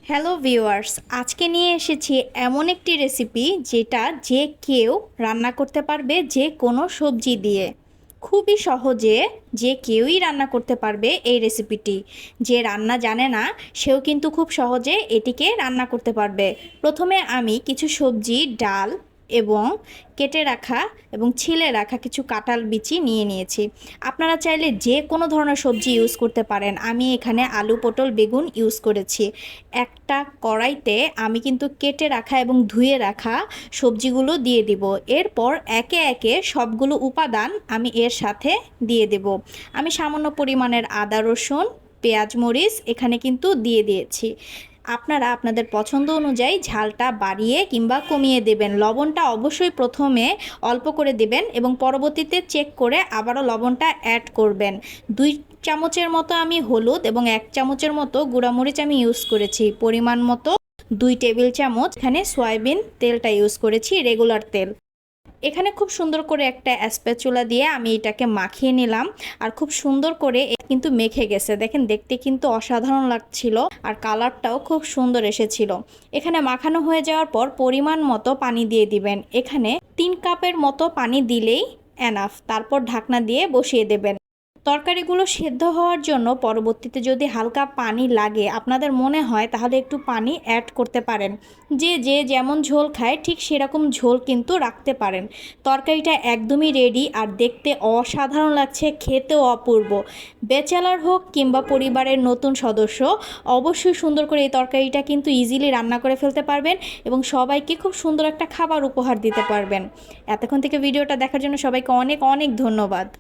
Hello viewers, আজকে নিয়ে এসেছি এমন একটি রেসিপি যেটা যে কেউ রান্না করতে পারবে যে কোনো সবজি দিয়ে। খুবই সহজে যে কেউই রান্না করতে পারবে এই রেসিপিটি। যে রান্না জানে না সেও কিন্তু খুব সহজে এটিকে রান্না করতে পারবে। প্রথমে আমি কিছু সবজি, ডাল এবং কেটে রাখা এবং ছিলে রাখা কিছু কাঁঠাল বিচি নিয়ে নিয়েছি। আপনারা চাইলে যে কোনো ধরনের সবজি ইউজ করতে পারেন। আমি এখানে আলু, পটল, বেগুন ইউজ করেছি। একটা কড়াইতে আমি কিন্তু কেটে রাখা এবং ধুয়ে রাখা সবজিগুলো দিয়ে দিব। এরপর একে একে সবগুলো উপাদান আমি এর সাথে দিয়ে দেব। আমি সামান্য পরিমাণের আদা, রসুন, পেঁয়াজ, মরিচ এখানে কিন্তু দিয়ে দিয়েছি। আপনারা আপনাদের পছন্দ অনুযায়ী ঝালটা বাড়িয়ে কিংবা কমিয়ে দেবেন। লবণটা অবশ্যই প্রথমে অল্প করে দেবেন এবং পরবর্তীতে চেক করে আবারও লবণটা অ্যাড করবেন। 2 চামচের মতো আমি হলুদ এবং 1 চামচের মতো গুঁড়ামরিচ আমি ইউজ করেছি। পরিমাণ মতো 2 টেবিল চামচ এখানে সয়াবিন তেলটা ইউজ করেছি, রেগুলার তেল। এখানে খুব সুন্দর করে একটা স্প্যাচুলা দিয়ে আমি এটাকে মাখিয়ে নিলাম। আর খুব সুন্দর করে কিন্তু মেখে গেছে, দেখেন দেখতে কিন্তু অসাধারণ লাগছিল আর কালারটাও খুব সুন্দর এসেছিল। এখানে মাখানো হয়ে যাওয়ার পর পরিমাণ মতো পানি দিয়ে দিবেন। এখানে 3 কাপের মতো পানি দিলেই এনাফ। তারপর ঢাকনা দিয়ে বসিয়ে দেবেন। তরকারিগুলো সেদ্ধ হওয়ার জন্য পরবর্তীতে যদি হালকা পানি লাগে, আপনাদের মনে হয়, তাহলে একটু পানি অ্যাড করতে পারেন। যে যে যেমন ঝোল খায় ঠিক সেরকম ঝোল কিন্তু রাখতে পারেন। তরকারিটা একদমই রেডি আর দেখতে অসাধারণ লাগছে, খেতেও অপূর্ব। ব্যাচেলার হোক কিংবা পরিবারের নতুন সদস্য, অবশ্যই সুন্দর করে এই তরকারিটা কিন্তু ইজিলি রান্না করে ফেলতে পারবেন এবং সবাইকে খুব সুন্দর একটা খাবার উপহার দিতে পারবেন। এতক্ষণ থেকে ভিডিওটা দেখার জন্য সবাইকে অনেক অনেক ধন্যবাদ।